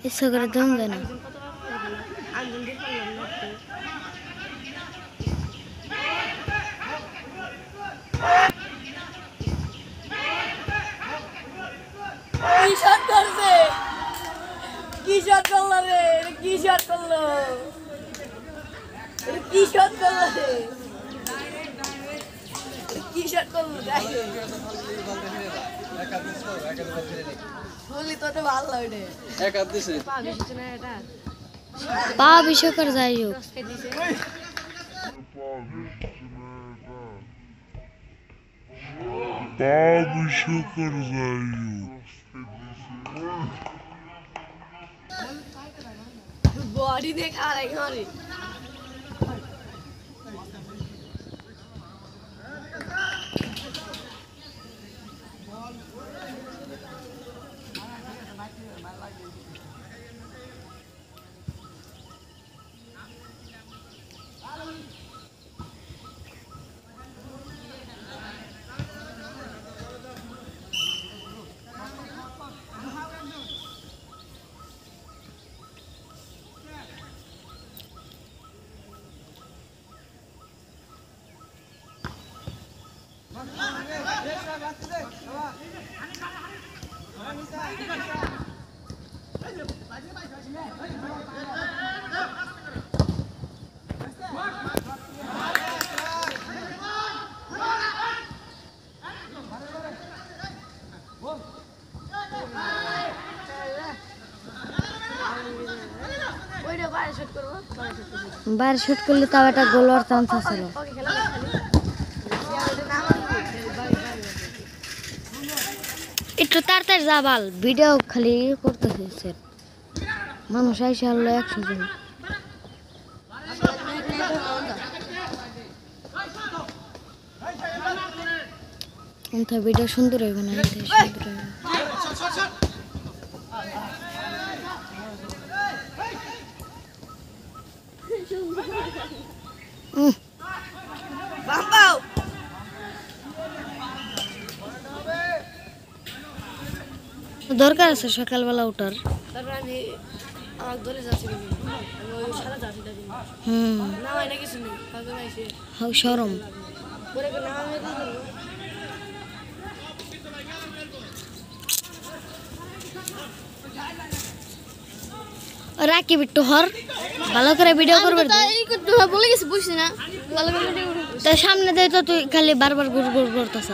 ইচ্ছা করে দম দেয় না। কি শট করলো রে? কি শট করলো? কি শট করলো রে? কি শট করলো? বললি তো ভালো লাগে এক হাত দিছে পা বিশ্বকার যাই হোক बॉडी देखा रहे घरे বাইরে শুট করলে তাও একটা গোল হওয়ার চান্স আছে। একটু তাড়াতাড়ি যা বাল, ভিডিও খালি করতেছে মানুষ আইসা হলো 100 জন। ভিডিও সুন্দর হইবে না, সুন্দর হইবে। দরকার আছে সকালবেলা উঠার। সরম রাখি বিট্টু হর ভালো করে ভিডিও করবে বলে গেছি বুঝছি না ভালো করে তার সামনে দেয় তো তুই খালি বারবার ঘুর ঘুর করতেছ।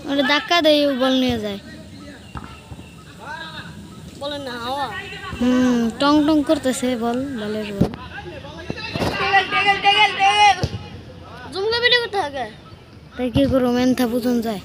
ওটা ধাক্কা দেয় বল নিয়ে যায় বলেন না হাওয়া টং টং করতেছে বল বলের বল জুমকা ভিডিও করতে হবে তাই কি করো মেনথা বুঝন যায়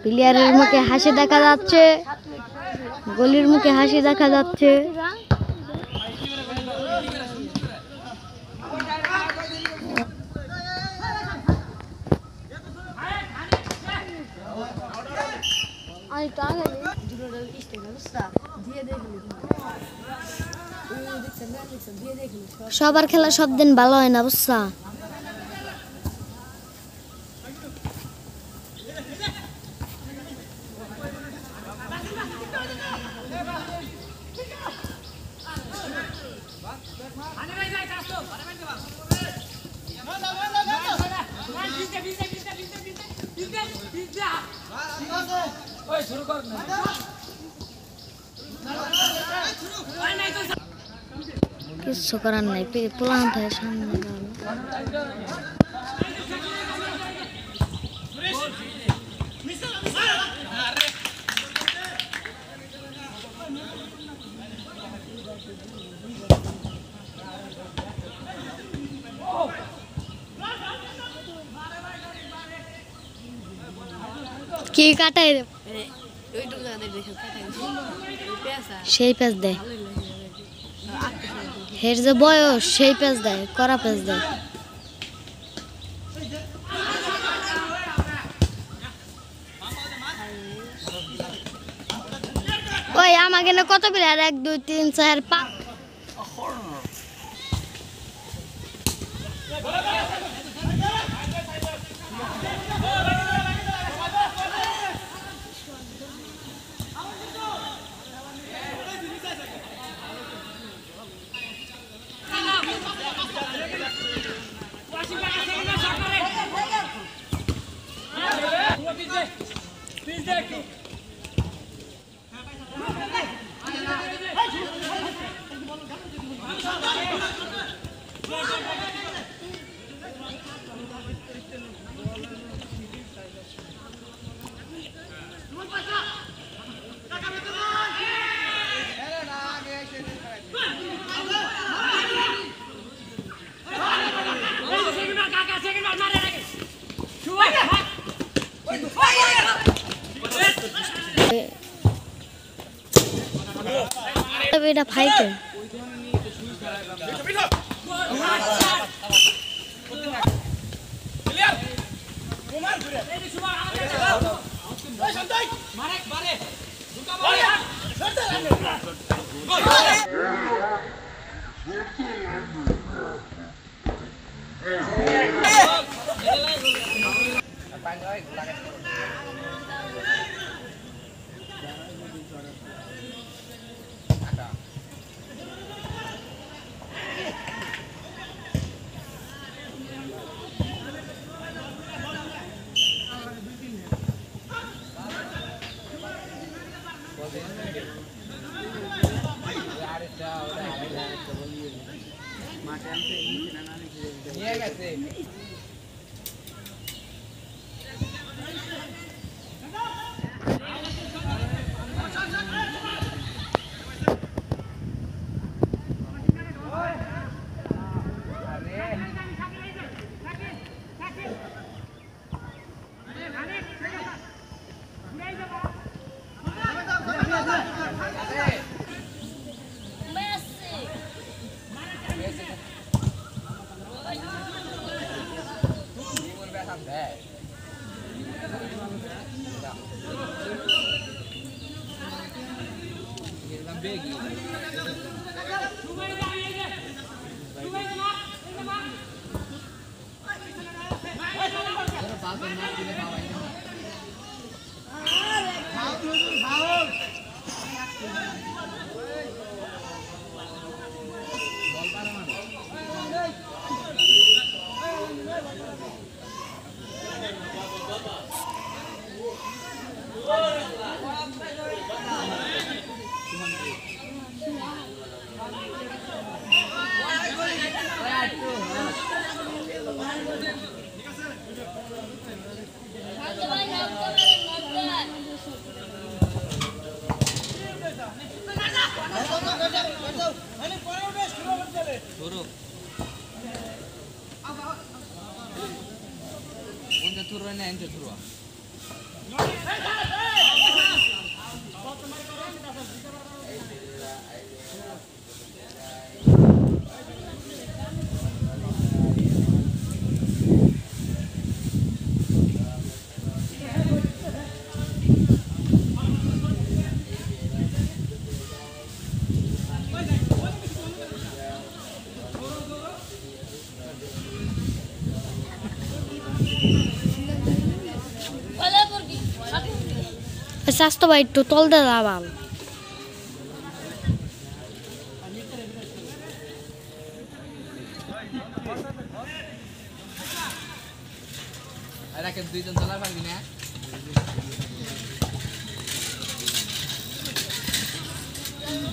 প্লেয়ারের মুখে হাসি দেখা যাচ্ছে, গলির মুখে হাসি দেখা যাচ্ছে। সবার খেলা সব দিন ভালো হয় না বুঝছা। কিছু করার নাই পোলান থাকে সামনে কি কাটাই রে সেই পেঁচ দেয় হের যে বয়স সেই পেঁচ দেয় কড়া পেঁচ দেয় ওই আমাকে না কত প্লেয়ার 1 2 3 4 5 এটা ফাইটে স্বাস্থ্য ভাই একটু তল দে দাবাল আরে কে দুইজন চলা পারবি না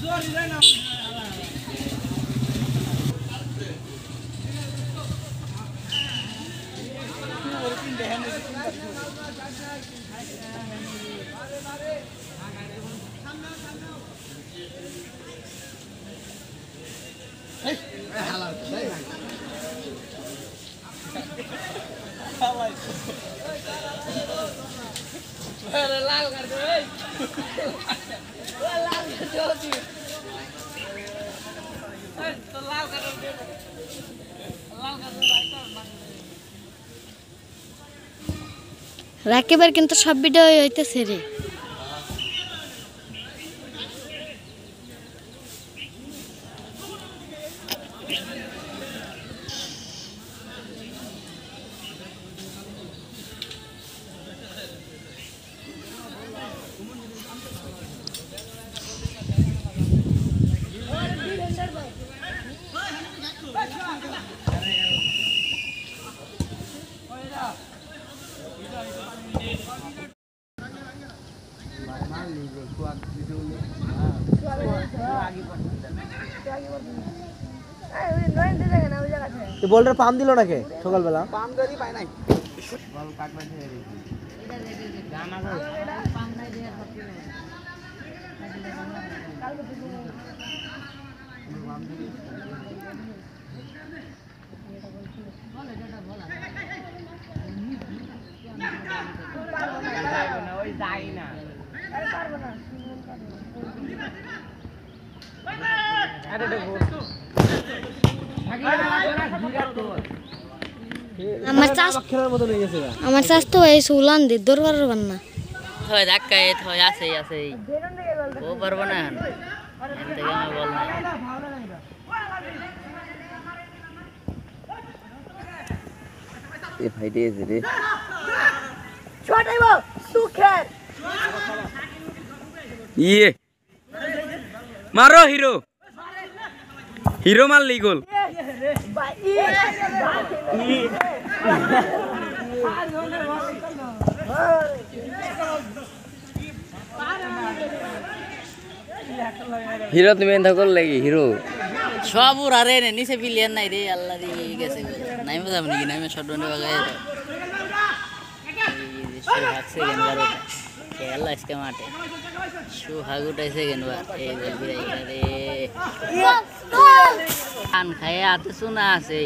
জোর যায় না রাকিবের কিন্তু সব ভিডিও হইতেছে রে। বলটার পাম দিল নাকি সকালবেলা? পাম করি পাই নাই। বল কাটনা ছেড়ে দিছি। জানা গো। পাম নাই দিয়ে সত্যি। কালকে দিবো। পাম দিবি। বল এটা বল। পারবো না ওই যাই না। আরে পারবো না। আরে দেখো। আমার চাষ তো হয়েছে উলান দি দরবার না হয় ধাক্কা এত হয় আছে আছে ও পারবো না এর থেকে আমি বল না এ ফাইটে আছে রে ছোটাইবো সুখের ইয়ে মারো হিরো হিরো মারলি গোল হিরো তুমি এন্থা করলে কি হিরো সব উড়া রে নিচে প্লেয়ার নাই রে আল্লাহ রে গেছে নাই মজা নাকি নাই মে শট বন্ধ বাগায় তো হাকছে গেনবার খেলা আজকে মাঠে শু হাগুটাইছে গেনবার এই গোল বিরাই রে খান খায় আতে শোনা আছে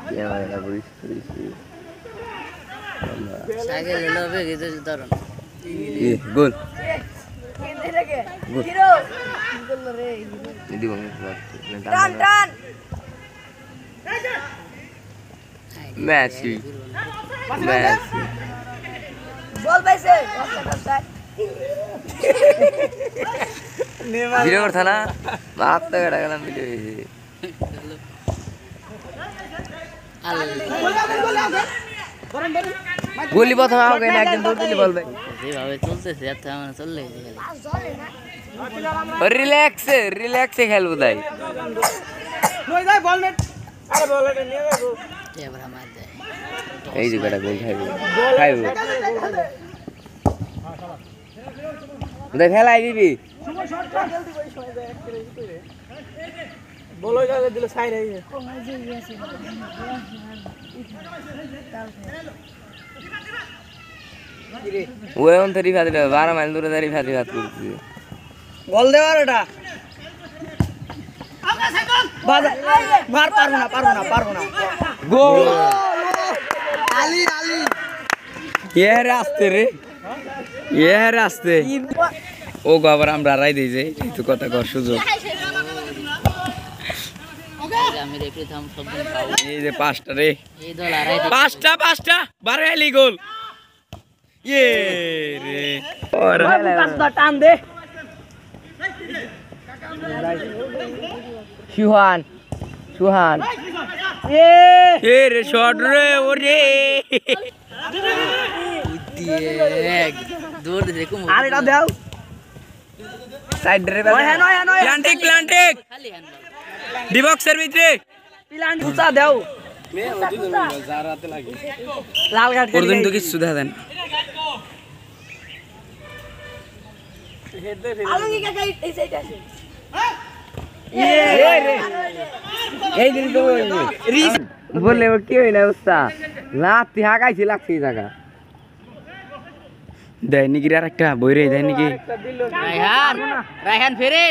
কে মারা পুলিশ পুলিশ সাগে লবে গেছে ধরুন এ গোল কেন্দে লাগে হিরো গোল রে দিব টান টান মেসি মেসি বল পাইছে ভিডিও করছ না বাপ তো গড়া গেলাম ভিডিও হইছে গোলি প্রথম আমাকে না একদিন দৌড় দিলি বলবে যেভাবে চলতেছে এত আমার চললে রিল্যাক্সে রিল্যাক্সে খেলবো তাই নই যাই বল নেট আরে বল এটা নিয়ে যাবো এবার মার দেয় এই যে কটা গোল খাইবো খাইবো ওটা ফেলাই দিবি বল ওই দিল সাইড হয়ে ও এমন তরি ফাদি 12 মাইল দূরে দাঁড়িয়ে ফাদি ভাত করছে বল দেওয়ার ওটা মার পারবো না গোল আলি আলি ये रास्ते रे ये रास्ते ও বাবার আমরা রাই দেই যে একটু কথা কর সুযোগ আমি রেখে থাম সব দিন খাও এই যে পাঁচটা রে এই দল আড়াই পাঁচটা বারাইলি গোল ইয়ে রে ওর টান দে সুহান এ রে শট রে ওরে এক দৌড় দিতে কম আর এটা দাও সাইড রে প্লান্টিক খালি হ্যান্ডবল ডি বক্সের ভিতরে প্লান দুটা দাও লাল কাট ওর দিন তো কিছু দেখা দেন আলঙ্গি কাকা এই সাইড আছে এই দিন তো বললে কি হয় না উস্তা লাত্তি হাগাইছি লাগছি জায়গা দেয় নাকি আর একটা বইরে দেয় নাকি রায়হান রায়হান ফেরে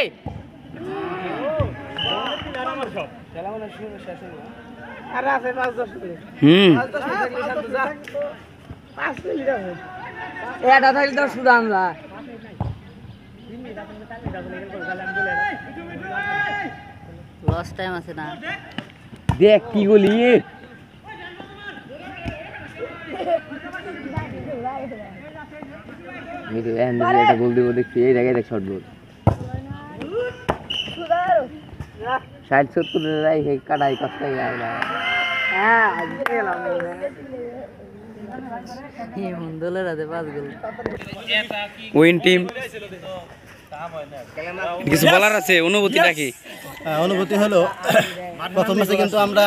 হুম এটা থাকলে তো সুদান যায় লস টাইম আছে না দেখ কি গলি এটা গোল দিব দেখছি এই জায়গায় দেখ শর্ট গোল 60-70 কাটাই কষ্ট মন্দলের হাতে 5 গোল উইন টিম কিছু বলার আছে অনুভূতিটা কি অনুভূতি হলো প্রথম ম্যাচে কিন্তু আমরা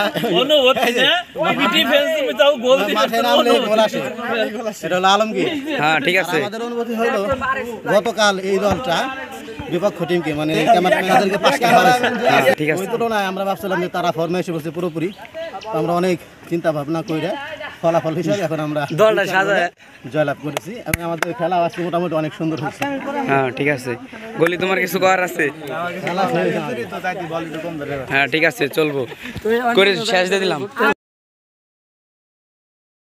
মাঠে নামলে গোল আসে এটা হলো আলমগীর। হ্যাঁ ঠিক আছে আমাদের অনুভূতি হলো গতকাল এই দলটা বিপক্ষ টিমকে মানে ক্যামেরাম্যানদেরকে 5টা হারাইছে। ঠিক আছে ওই তুলনায় আমরা ভাবছিলাম যে তারা ফর্মে এসে বলছে পুরোপুরি, তো আমরা অনেক চিন্তা ভাবনা করে ফলাফল হিসাবে এখন আমরা দলটা সাজায় জয়লাভ করেছি এবং আমাদের খেলা আজকে মোটামুটি অনেক সুন্দর হয়েছে। হ্যাঁ ঠিক আছে গলি তোমার কিছু করার আছে খেলা হয়ে গেছে তো তাই বল কম ধরে হ্যাঁ ঠিক আছে চলবো করে শেষ দিয়ে দিলাম